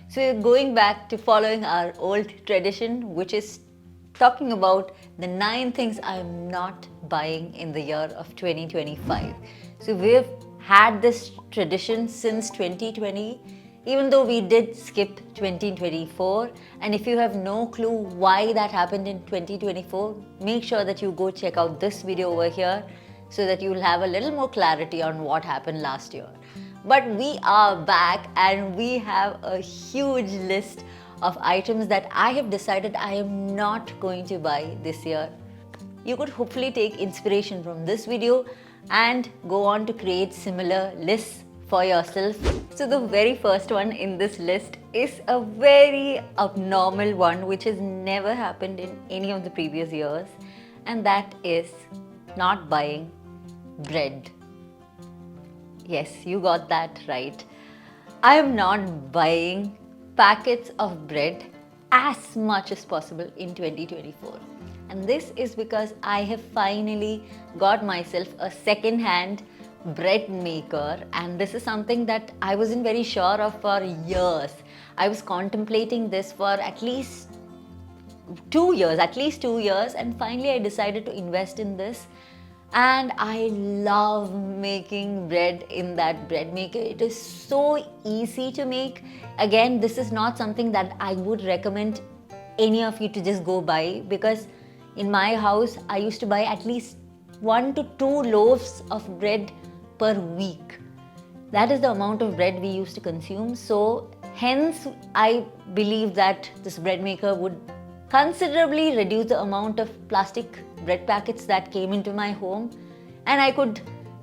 So we're going back to following our old tradition, which is talking about the 9 things I'm not buying in the year of 2025. So we've had this tradition since 2020, even though we did skip 2024. And if you have no clue why that happened in 2024, make sure that you go check out this video over here so that you'll have a little more clarity on what happened last year. But we are back and we have a huge list of items that I have decided I am not going to buy this year. You could hopefully take inspiration from this video and go on to create similar lists for yourself. So the very first one in this list is a very abnormal one which has never happened in any of the previous years, and that is not buying bread. Yes, you got that right. I am not buying packets of bread as much as possible in 2024. And this is because I have finally got myself a second-hand bread maker, and this is something that I wasn't very sure of for years. I was contemplating this for at least 2 years, and finally I decided to invest in this. And I love making bread in that bread maker. It is so easy to make. Again, this is not something that I would recommend any of you to just go buy, because in my house I used to buy at least 1 to 2 loaves of bread per week. That is the amount of bread we used to consume. So hence I believe that this bread maker would considerably reduce the amount of plastic bread packets that came into my home, and I could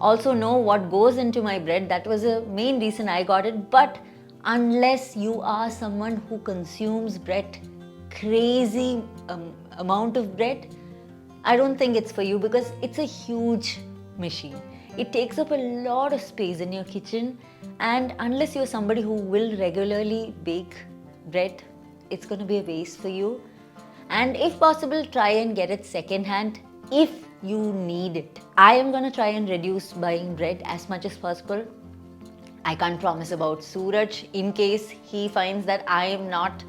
also know what goes into my bread. That was the main reason I got it. But unless you are someone who consumes bread, crazy amount of bread, I don't think it's for you, because it's a huge machine. It takes up a lot of space in your kitchen, and unless you're somebody who will regularly bake bread, it's going to be a waste for you. And if possible, try and get it second hand if you need it. I am going to try and reduce buying bread as much as possible. I can't promise about Suraj. In case he finds that I am not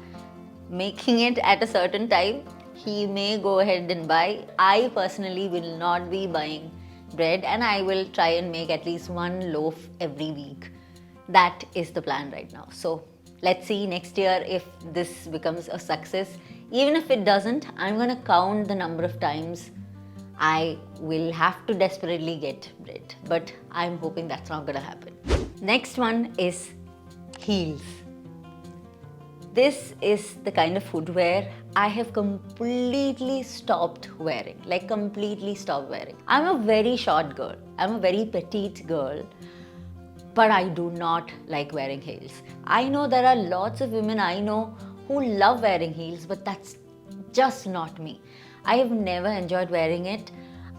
making it at a certain time, he may go ahead and buy. I personally will not be buying bread, and I will try and make at least 1 loaf every week. That is the plan right now. So let's see next year if this becomes a success. Even if it doesn't, I'm going to count the number of times I will have to desperately get bread. But I'm hoping that's not going to happen. Next one is heels. This is the kind of footwear I have completely stopped wearing. Like completely stopped wearing. I'm a very short girl. I'm a very petite girl. But I do not like wearing heels. I know there are lots of women I know who love wearing heels, but that's just not me. I have never enjoyed wearing it.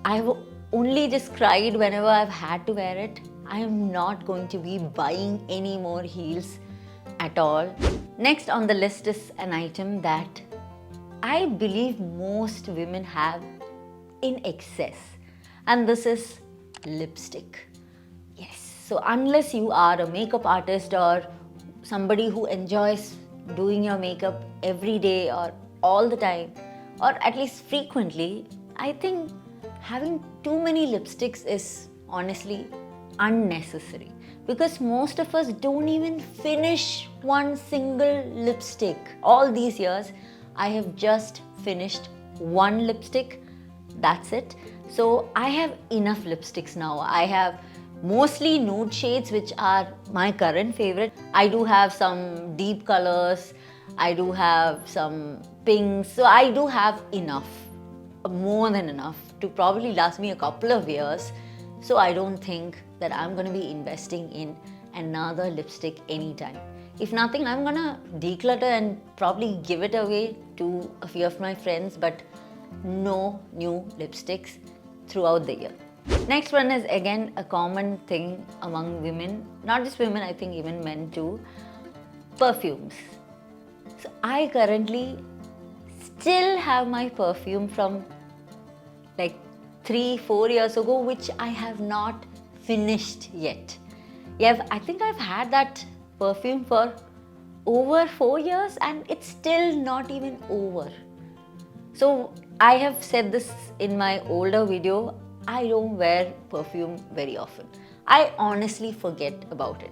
I've only just cried whenever I've had to wear it. I am not going to be buying any more heels at all. Next on the list is an item that I believe most women have in excess, and this is lipstick. Yes, so unless you are a makeup artist or somebody who enjoys doing your makeup every day or all the time, or at least frequently, I think having too many lipsticks is honestly unnecessary, because most of us don't even finish one single lipstick. All these years, I have just finished 1 lipstick. That's it. So I have enough lipsticks now. I have mostly nude shades, which are my current favorite. I do have some deep colors. I do have some pinks. So I do have enough, more than enough, to probably last me a couple of years. So I don't think that I'm going to be investing in another lipstick anytime. If nothing, I'm going to declutter and probably give it away to a few of my friends, but no new lipsticks throughout the year. Next one is again a common thing among women, not just women, I think even men too, perfumes. So I currently still have my perfume from like 3-4 years ago, which I have not finished yet. Yeah, I think I've had that perfume for over 4 years and it's still not even over. So I have said this in my older video, I don't wear perfume very often. I honestly forget about it.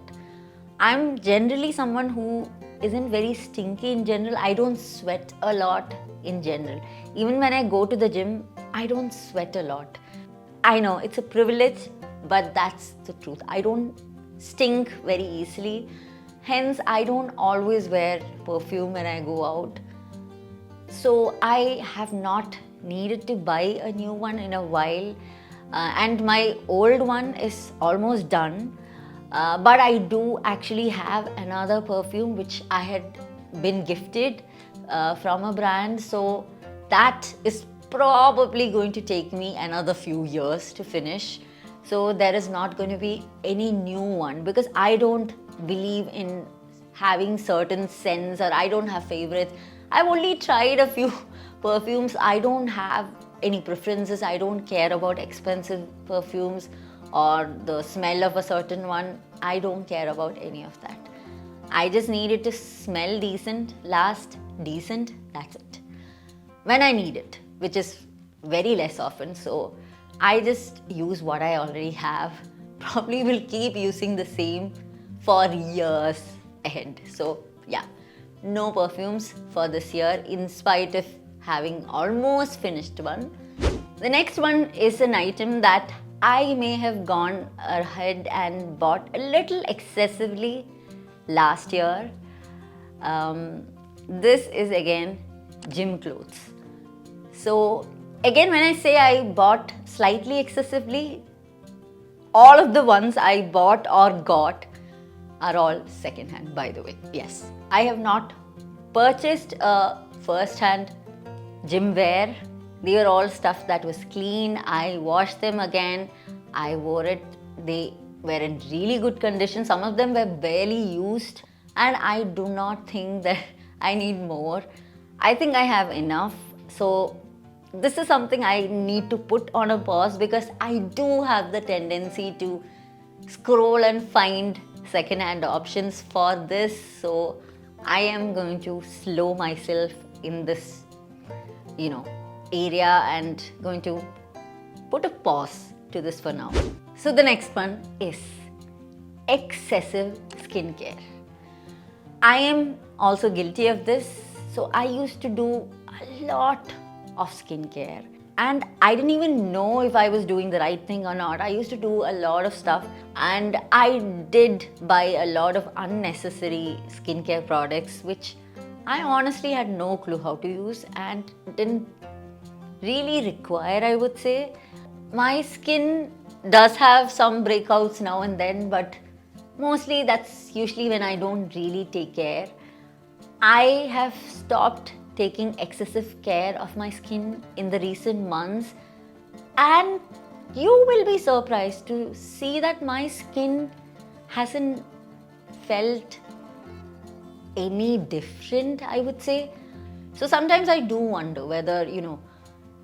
I'm generally someone who isn't very stinky in general. I don't sweat a lot in general. Even when I go to the gym, I don't sweat a lot. I know it's a privilege, but that's the truth. I don't stink very easily. Hence, I don't always wear perfume when I go out. So I have not needed to buy a new one in a while, and my old one is almost done. But I do actually have another perfume which I had been gifted from a brand. So that is probably going to take me another few years to finish. So there is not going to be any new one because I don't believe in having certain scents, or I don't have favorites. I've only tried a few perfumes. I don't have any preferences. I don't care about expensive perfumes or the smell of a certain one. I don't care about any of that. I just need it to smell decent, last decent, that's it. When I need it, which is very less often, so I just use what I already have. Probably will keep using the same for years ahead. So yeah, no perfumes for this year in spite of having almost finished one. The next one is an item that I may have gone ahead and bought a little excessively last year. This is again gym clothes. So again, when I say I bought slightly excessively, all of the ones I bought or got are all second-hand, by the way. Yes, I have not purchased a first-hand gym wear. They were all stuff that was clean. I washed them again. I wore it. They were in really good condition. Some of them were barely used, and I do not think that I need more. I think I have enough. So this is something I need to put on a pause because I do have the tendency to scroll and find second-hand options for this. So I am going to slow myself in this, area and going to put a pause to this for now. So the next one is excessive skincare. I am also guilty of this. So I used to do a lot of skincare and I didn't even know if I was doing the right thing or not. I used to do a lot of stuff and I did buy a lot of unnecessary skincare products which I honestly had no clue how to use and didn't really require, I would say. My skin does have some breakouts now and then, but mostly that's usually when I don't really take care. I have stopped taking excessive care of my skin in the recent months, and you will be surprised to see that my skin hasn't felt any different, I would say. So sometimes I do wonder whether,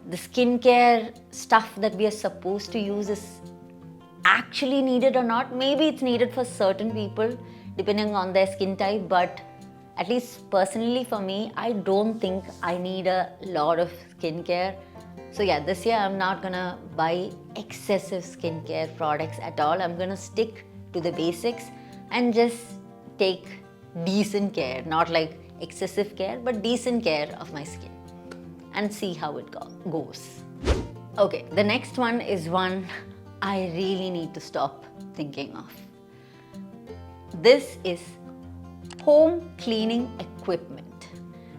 the skincare stuff that we are supposed to use is actually needed or not. Maybe it's needed for certain people depending on their skin type, but at least personally for me, I don't think I need a lot of skincare. So yeah, this year I'm not gonna buy excessive skincare products at all. I'm gonna stick to the basics and just take decent care, not like excessive care, but decent care of my skin and see how it goes. Okay, the next one is one I really need to stop thinking of. This is home cleaning equipment.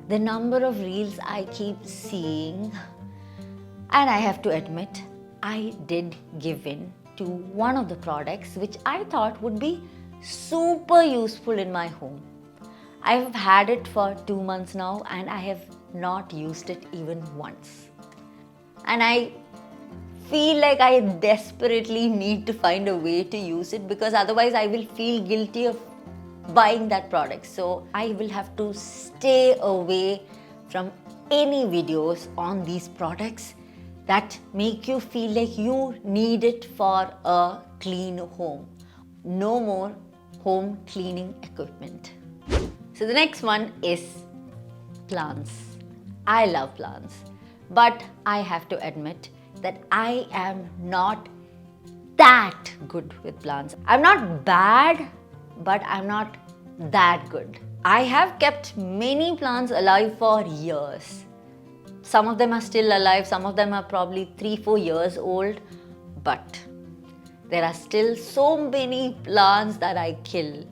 The number of reels I keep seeing, and I have to admit, I did give in to one of the products which I thought would be super useful in my home. I've had it for 2 months now and I have not used it even once. And I feel like I desperately need to find a way to use it because otherwise I will feel guilty of buying that product. So I will have to stay away from any videos on these products that make you feel like you need it for a clean home. No more home cleaning equipment. So the next one is plants. I love plants, but I have to admit that I am not that good with plants. I'm not bad, but I'm not that good. I have kept many plants alive for years. Some of them are still alive, some of them are probably 3-4 years old, but there are still so many plants that I kill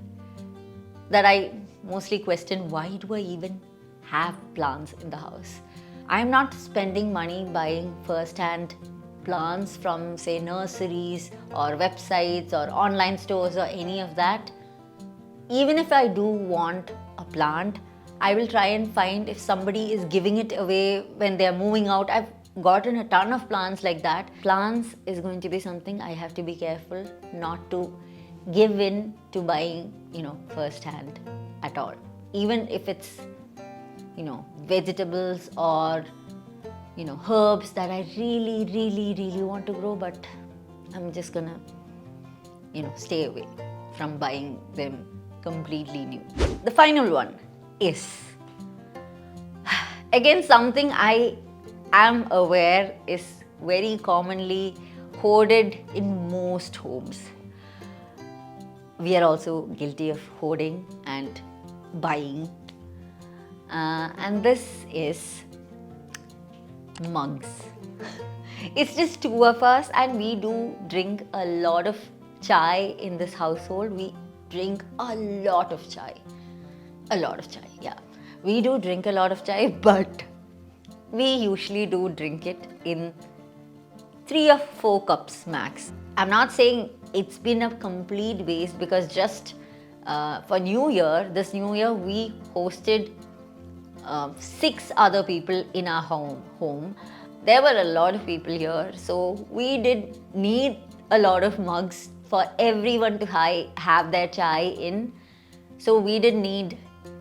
that I mostly question, why do I even have plants in the house? I'm not spending money buying first-hand plants from, say, nurseries or websites or online stores or any of that. Even if I do want a plant, I will try and find if somebody is giving it away when they're moving out. I've gotten a ton of plants like that. Plants is going to be something I have to be careful not to give in to buying, first hand at all. Even if it's, vegetables or, herbs that I really, really, really want to grow, but I'm just gonna, stay away from buying them completely new. The final one is, again, something I am aware is very commonly hoarded in most homes. We are also guilty of hoarding and buying. And this is mugs. It's just two of us, and we do drink a lot of chai in this household. We drink a lot of chai. A lot of chai, yeah. We do drink a lot of chai, but we usually do drink it in 3 or 4 cups max. I'm not saying it's been a complete waste, because just for this New Year, we hosted 6 other people in our home. There were a lot of people here, so we did need a lot of mugs for everyone to have their chai in. So we did need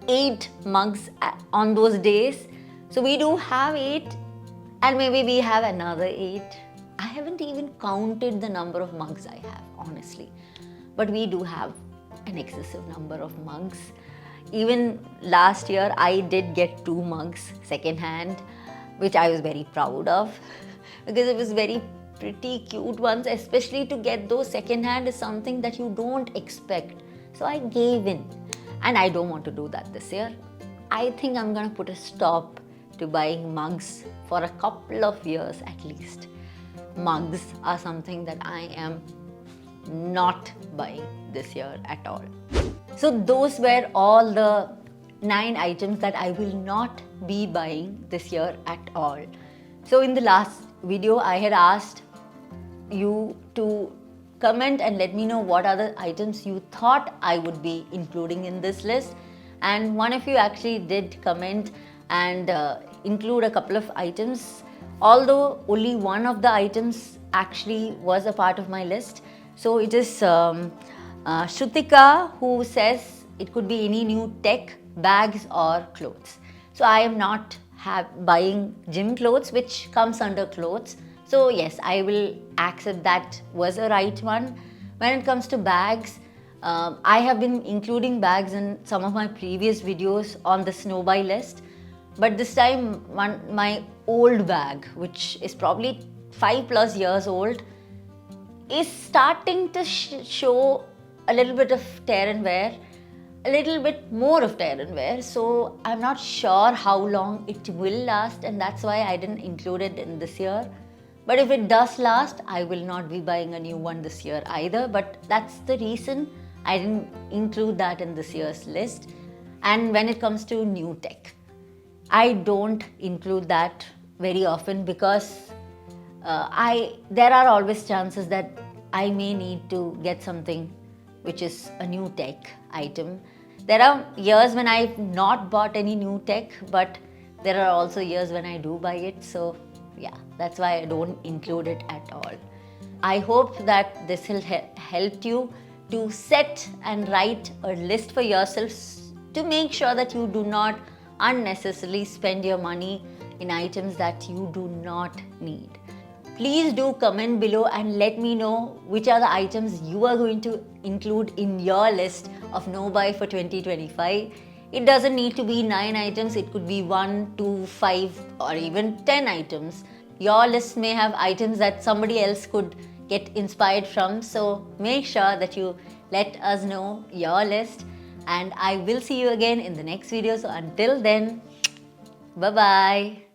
8 mugs on those days. So we do have 8, and maybe we have another 8. I haven't even counted the number of mugs I have, honestly. But we do have an excessive number of mugs. Even last year, I did get 2 mugs second hand, which I was very proud of because it was very pretty cute ones. Especially to get those second hand is something that you don't expect. So I gave in, and I don't want to do that this year. I think I'm gonna put a stop to buying mugs for a couple of years at least. Mugs are something that I am not buying this year at all. So those were all the 9 items that I will not be buying this year at all. So in the last video, I had asked you to comment and let me know what are the items you thought I would be including in this list. And one of you actually did comment and include a couple of items, although only one of the items actually was a part of my list. So it is Shrutika, who says it could be any new tech, bags or clothes. So I am not buying gym clothes, which comes under clothes. So yes, I will accept that was a right one. When it comes to bags, I have been including bags in some of my previous videos on the snow buy list. But this time, my old bag, which is probably 5+ years old, is starting to show a little bit of tear and wear, a little bit more of tear and wear. So I'm not sure how long it will last, and that's why I didn't include it in this year. But if it does last, I will not be buying a new one this year either. But that's the reason I didn't include that in this year's list. And when it comes to new tech, I don't include that very often because there are always chances that I may need to get something which is a new tech item. There are years when I've not bought any new tech, but there are also years when I do buy it. So yeah, that's why I don't include it at all. I hope that this will help you to set and write a list for yourselves to make sure that you do not unnecessarily spend your money in items that you do not need. Please do comment below and let me know which are the items you are going to include in your list of no buy for 2025. It doesn't need to be 9 items, it could be 1, 2, 5, or even 10 items. Your list may have items that somebody else could get inspired from. So make sure that you let us know your list, and I will see you again in the next video. So until then, bye bye.